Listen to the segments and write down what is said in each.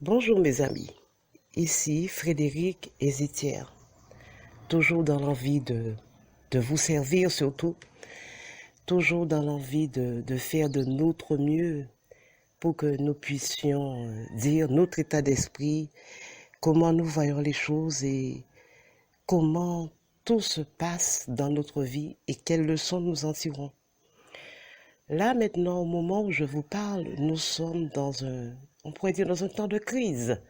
Bonjour mes amis, ici Frédéric Hésitière, toujours dans l'envie de vous servir surtout, toujours dans l'envie de faire de notre mieux pour que nous puissions dire notre état d'esprit, comment nous voyons les choses et comment tout se passe dans notre vie et quelles leçons nous en tirons. Là maintenant, au moment où je vous parle, nous sommes on pourrait dire dans un temps de crise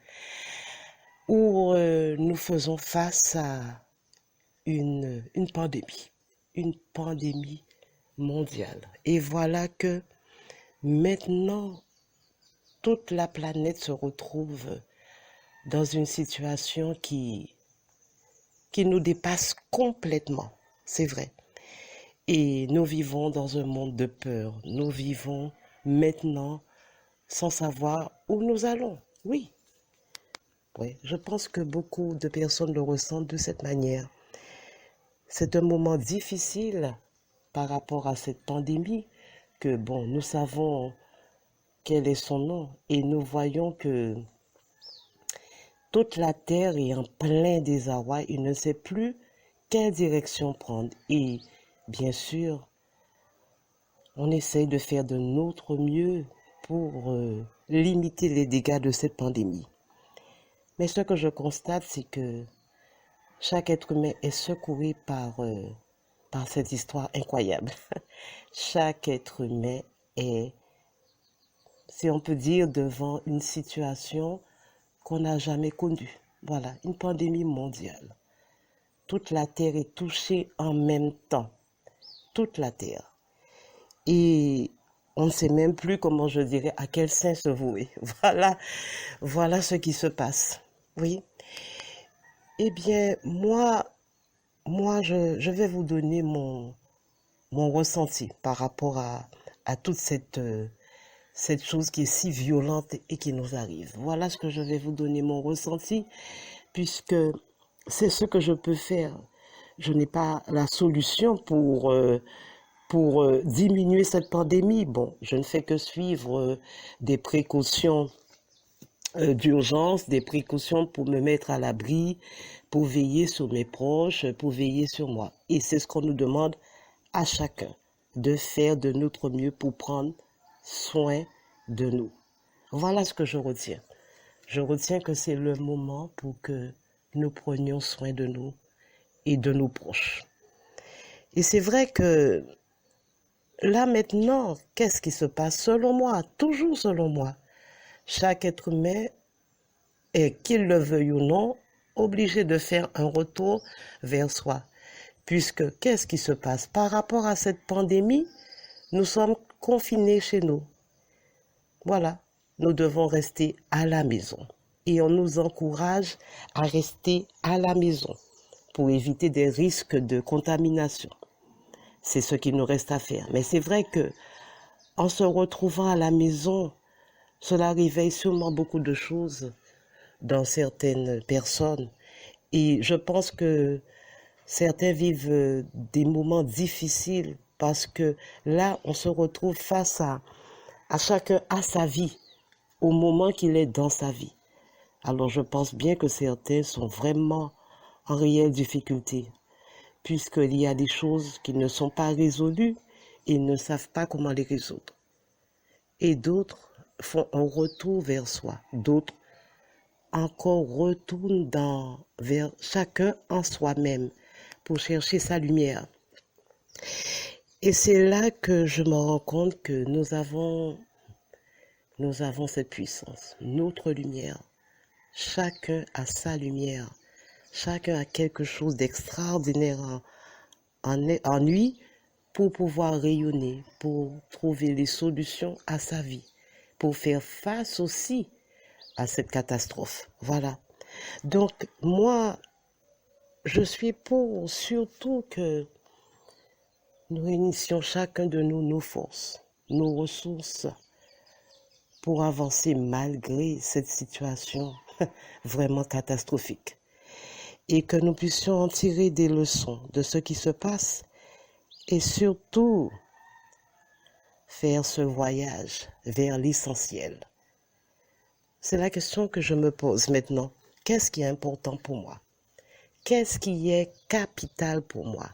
où nous faisons face à une pandémie mondiale. Et voilà que maintenant, toute la planète se retrouve dans une situation qui nous dépasse complètement, c'est vrai. Et nous vivons dans un monde de peur. Nous vivons maintenant sans savoir où nous allons. Oui, oui, je pense que beaucoup de personnes le ressentent de cette manière. C'est un moment difficile par rapport à cette pandémie que, bon, nous savons quel est son nom et nous voyons que toute la terre est en plein désarroi. Il ne sait plus quelle direction prendre. Et bien sûr, on essaye de faire de notre mieux pour limiter les dégâts de cette pandémie. Mais ce que je constate, c'est que chaque être humain est secouru par cette histoire incroyable. Chaque être humain est, si on peut dire, devant une situation qu'on n'a jamais connue. Voilà, une pandémie mondiale. Toute la Terre est touchée en même temps. Toute la Terre. Et on ne sait même plus, comment je dirais, à quel saint se vouer. Voilà ce qui se passe. Oui. Eh bien, moi je vais vous donner mon ressenti par rapport à toute cette chose qui est si violente et qui nous arrive. Voilà ce que je vais vous donner mon ressenti, puisque c'est ce que je peux faire. Je n'ai pas la solution pour diminuer cette pandémie. Bon, je ne fais que suivre des précautions d'urgence, des précautions pour me mettre à l'abri, pour veiller sur mes proches, pour veiller sur moi. Et c'est ce qu'on nous demande à chacun, de faire de notre mieux pour prendre soin de nous. Voilà ce que je retiens. Je retiens que c'est le moment pour que nous prenions soin de nous et de nos proches. Et c'est vrai que là maintenant, qu'est-ce qui se passe selon moi, toujours selon moi? Chaque être humain est, qu'il le veuille ou non, obligé de faire un retour vers soi. Puisque qu'est-ce qui se passe? Par rapport à cette pandémie, nous sommes confinés chez nous. Voilà, nous devons rester à la maison. Et on nous encourage à rester à la maison pour éviter des risques de contamination. C'est ce qu'il nous reste à faire. Mais c'est vrai que en se retrouvant à la maison, cela réveille sûrement beaucoup de choses dans certaines personnes. Et je pense que certains vivent des moments difficiles parce que là, on se retrouve face à chacun à sa vie, au moment qu'il est dans sa vie. Alors je pense bien que certains sont vraiment en réelle difficulté, puisqu'il y a des choses qui ne sont pas résolues et ils ne savent pas comment les résoudre. Et d'autres font un retour vers soi, d'autres encore retournent vers chacun en soi-même pour chercher sa lumière. Et c'est là que je me rends compte que nous avons cette puissance, notre lumière. Chacun a sa lumière. Chacun a quelque chose d'extraordinaire en lui pour pouvoir rayonner, pour trouver les solutions à sa vie, pour faire face aussi à cette catastrophe. Voilà. Donc, moi, je suis pour surtout que nous réunissions chacun de nous nos forces, nos ressources pour avancer malgré cette situation vraiment catastrophique. Et que nous puissions en tirer des leçons de ce qui se passe et surtout faire ce voyage vers l'essentiel. C'est la question que je me pose maintenant. Qu'est-ce qui est important pour moi? Qu'est-ce qui est capital pour moi?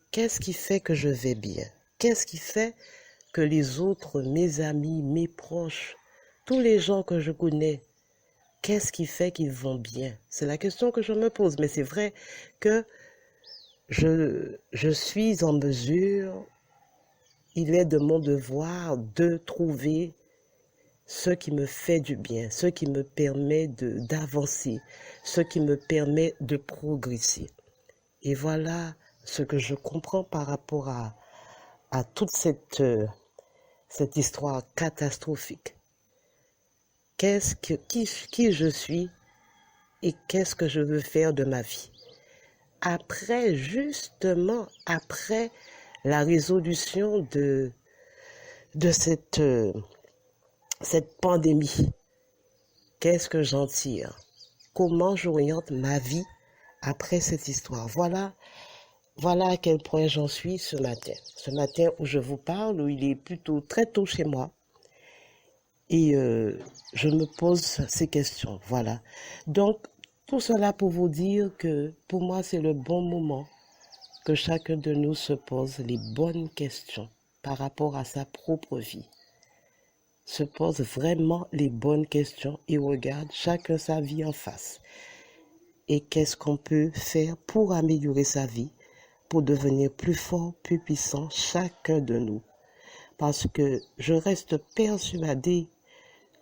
Qu'est-ce qui fait que je vais bien? Qu'est-ce qui fait que les autres, mes amis, mes proches, tous les gens que je connais, qu'est-ce qui fait qu'ils vont bien? C'est la question que je me pose. Mais c'est vrai que je suis en mesure, il est de mon devoir de trouver ce qui me fait du bien, ce qui me permet d'avancer, ce qui me permet de progresser. Et voilà ce que je comprends par rapport à toute cette histoire catastrophique. Qui je suis et qu'est-ce que je veux faire de ma vie? Après, justement, après la résolution de cette pandémie, qu'est-ce que j'en tire? Comment j'oriente ma vie après cette histoire? Voilà à quel point j'en suis ce matin. Ce matin où je vous parle, où il est plutôt très tôt chez moi. Et je me pose ces questions. Voilà. Donc, tout cela pour vous dire que pour moi, c'est le bon moment que chacun de nous se pose les bonnes questions par rapport à sa propre vie. Se pose vraiment les bonnes questions et regarde chacun sa vie en face. Et qu'est-ce qu'on peut faire pour améliorer sa vie, pour devenir plus fort, plus puissant, chacun de nous. Parce que je reste persuadée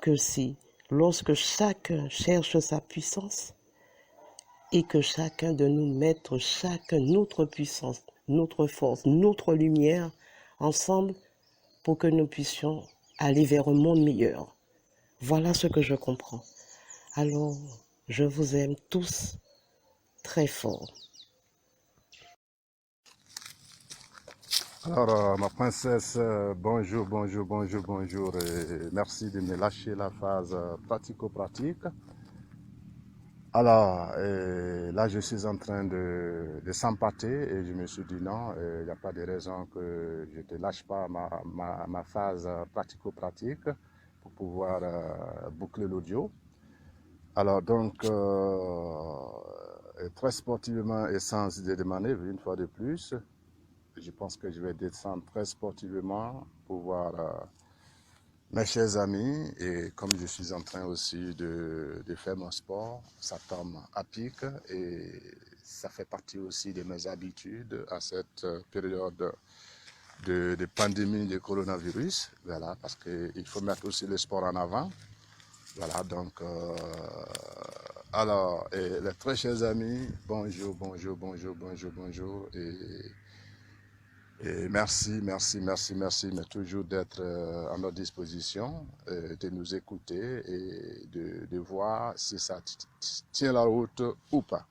que si, lorsque chacun cherche sa puissance et que chacun de nous mette chacun notre puissance, notre force, notre lumière ensemble pour que nous puissions aller vers un monde meilleur. Voilà ce que je comprends. Alors, je vous aime tous très fort. Alors, ma princesse, bonjour, bonjour, bonjour, bonjour, et merci de me lâcher la phase pratico-pratique. Alors, là, je suis en train de s'empâter et je me suis dit non, il n'y a pas de raison que je ne te lâche pas ma phase pratico-pratique pour pouvoir boucler l'audio. Alors, donc, très sportivement et sans idée de manœuvre, une fois de plus, je pense que je vais descendre très sportivement pour voir mes chers amis. Et comme je suis en train aussi de faire mon sport, ça tombe à pic et ça fait partie aussi de mes habitudes à cette période de pandémie de coronavirus. Voilà, parce qu'il faut mettre aussi le sport en avant. Voilà, donc, alors, et les très chers amis, bonjour, bonjour, bonjour, bonjour, bonjour. Et merci, merci, merci, merci, mais toujours d'être à notre disposition, de nous écouter et de voir si ça tient la route ou pas.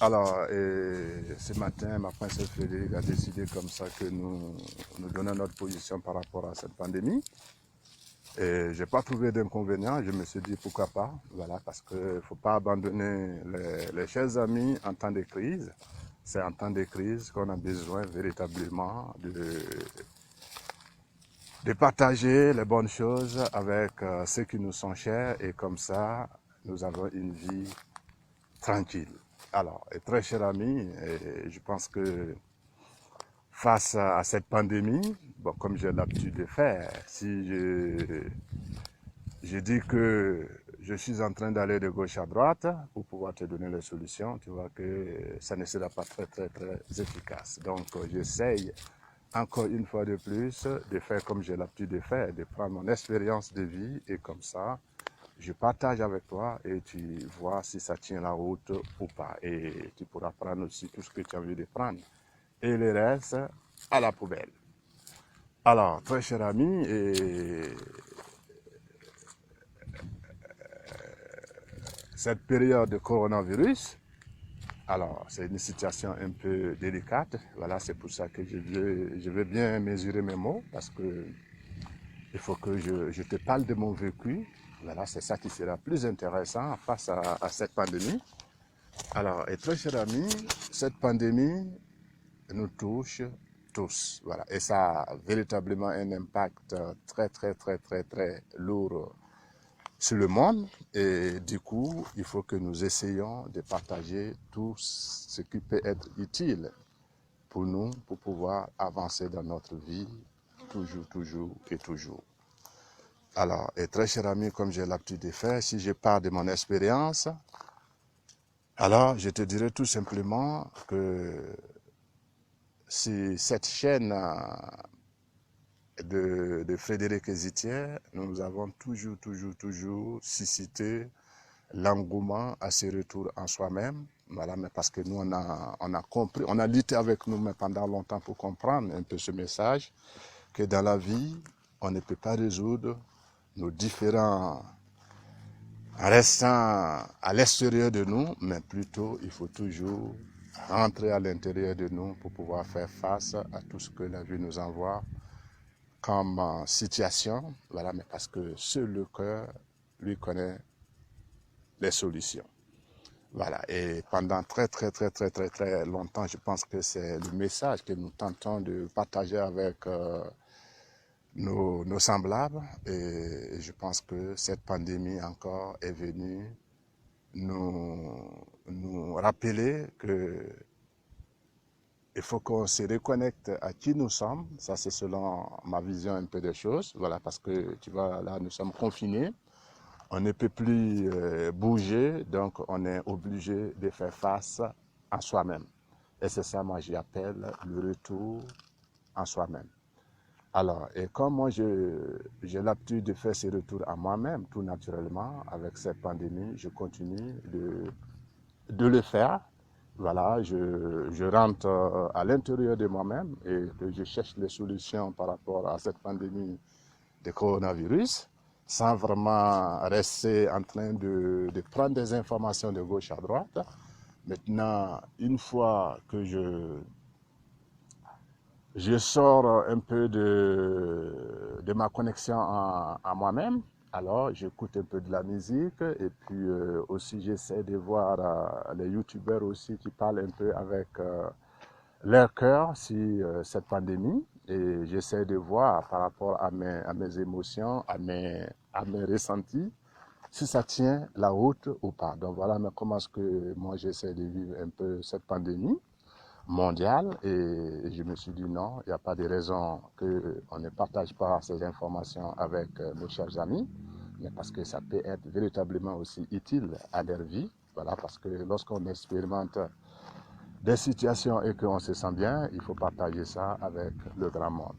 Alors, ce matin, ma princesse Frédéric a décidé comme ça que nous donnons notre position par rapport à cette pandémie. Et je n'ai pas trouvé d'inconvénient, je me suis dit pourquoi pas, voilà, parce qu'il ne faut pas abandonner les chers amis en temps de crise. C'est en temps de crise qu'on a besoin véritablement de partager les bonnes choses avec ceux qui nous sont chers et comme ça, nous avons une vie tranquille. Alors, et très cher ami, je pense que face à cette pandémie, bon, comme j'ai l'habitude de faire, si je dis que je suis en train d'aller de gauche à droite pour pouvoir te donner les solutions, tu vois que ça ne sera pas très, très, très efficace. Donc, j'essaye encore une fois de plus de faire comme j'ai l'habitude de faire, de prendre mon expérience de vie et comme ça, je partage avec toi et tu vois si ça tient la route ou pas. Et tu pourras prendre aussi tout ce que tu as envie de prendre. Et le reste, à la poubelle. Alors, très cher ami, cette période de coronavirus, alors c'est une situation un peu délicate. Voilà, c'est pour ça que je veux bien mesurer mes mots parce que il faut que je te parle de mon vécu. Voilà, c'est ça qui sera plus intéressant face à cette pandémie. Alors, et très cher ami, cette pandémie nous touche tous. Voilà, et ça a véritablement un impact très, très, très, très, très lourd sur le monde et du coup, il faut que nous essayions de partager tout ce qui peut être utile pour nous, pour pouvoir avancer dans notre vie, toujours, toujours et toujours. Alors, et très cher ami, comme j'ai l'habitude de faire, si je pars de mon expérience, alors je te dirais tout simplement que si cette chaîne de Frédéric Ezitier, nous avons toujours suscité l'engouement à ce retour en soi-même. Voilà, mais parce que nous, on a compris, on a lutté avec nous pendant longtemps pour comprendre un peu ce message, que dans la vie, on ne peut pas résoudre nos différents en restant à l'extérieur de nous, mais plutôt il faut toujours rentrer à l'intérieur de nous pour pouvoir faire face à tout ce que la vie nous envoie comme situation. Voilà, mais parce que seul le cœur lui connaît les solutions. Voilà, et pendant très longtemps, je pense que c'est le message que nous tentons de partager avec nos semblables. Et je pense que cette pandémie encore est venue nous rappeler que il faut qu'on se reconnecte à qui nous sommes. Ça, c'est selon ma vision un peu des choses. Voilà, parce que tu vois, là, nous sommes confinés. On ne peut plus bouger, donc on est obligé de faire face à soi-même. Et c'est ça, moi, j'appelle le retour en soi-même. Alors, et comme moi, j'ai l'habitude de faire ce retour à moi-même, tout naturellement, avec cette pandémie, je continue de le faire. Voilà, je rentre à l'intérieur de moi-même et que je cherche les solutions par rapport à cette pandémie de coronavirus, sans vraiment rester en train de prendre des informations de gauche à droite. Maintenant, une fois que je sors un peu de ma connexion à moi-même, alors j'écoute un peu de la musique et puis aussi j'essaie de voir les youtubeurs aussi qui parlent un peu avec leur cœur sur cette pandémie et j'essaie de voir par rapport à mes émotions, à mes ressentis, si ça tient la route ou pas. Donc voilà mais comment est-ce que moi j'essaie de vivre un peu cette pandémie mondiale et je me suis dit non, il n'y a pas de raison qu'on ne partage pas ces informations avec nos chers amis, mais parce que ça peut être véritablement aussi utile à leur vie. Voilà, parce que lorsqu'on expérimente des situations et qu'on se sent bien, il faut partager ça avec le grand monde.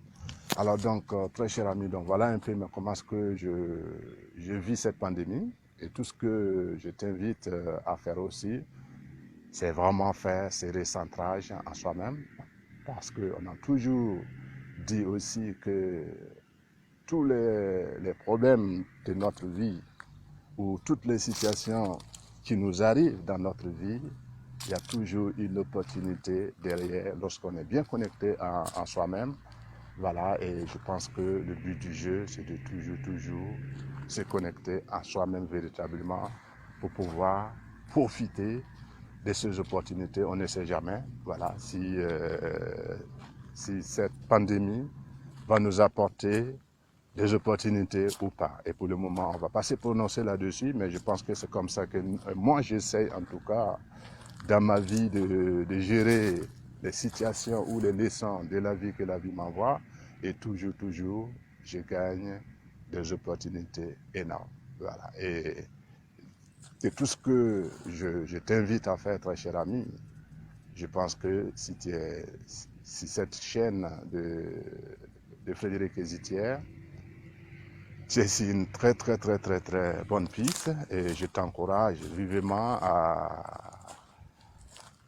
Alors donc, très cher ami, donc voilà un peu comment est-ce que je vis cette pandémie et tout ce que je t'invite à faire aussi, c'est vraiment faire ce recentrage en soi-même parce qu'on a toujours dit aussi que tous les problèmes de notre vie ou toutes les situations qui nous arrivent dans notre vie, il y a toujours une opportunité derrière lorsqu'on est bien connecté en soi-même. Voilà, et je pense que le but du jeu, c'est de toujours se connecter à soi-même véritablement pour pouvoir profiter de ces opportunités. On ne sait jamais, voilà, si cette pandémie va nous apporter des opportunités ou pas. Et pour le moment, on ne va pas se prononcer là-dessus, mais je pense que c'est comme ça que moi, j'essaie en tout cas, dans ma vie, de gérer les situations ou les leçons de la vie que la vie m'envoie. Et toujours, je gagne des opportunités énormes. Voilà. Et c'est tout ce que je t'invite à faire, très cher ami. Je pense que si cette chaîne de Frédéric Ezitier, c'est une très bonne piste et je t'encourage vivement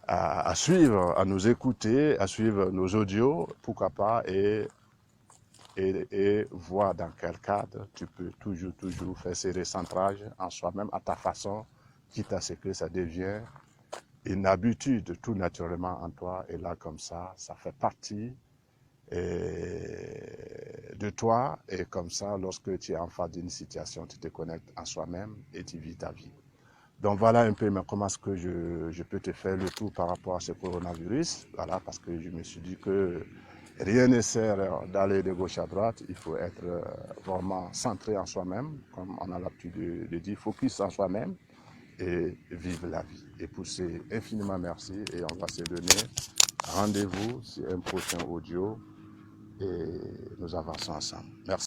à suivre, à nous écouter, à suivre nos audios, pourquoi pas, et voir dans quel cadre tu peux toujours faire ces recentrages en soi-même à ta façon, quitte à ce que ça devienne une habitude tout naturellement en toi. Et là, comme ça fait partie de toi. Et comme ça, lorsque tu es en face d'une situation, tu te connectes à soi-même et tu vis ta vie. Donc voilà un peu comment est-ce que je peux te faire le tour par rapport à ce coronavirus. Voilà, parce que je me suis dit que Rien ne sert d'aller de gauche à droite, il faut être vraiment centré en soi-même, comme on a l'habitude de dire, focus en soi-même et vivre la vie. Et pour ce, infiniment merci et on va se donner rendez-vous sur un prochain audio et nous avançons ensemble. Merci.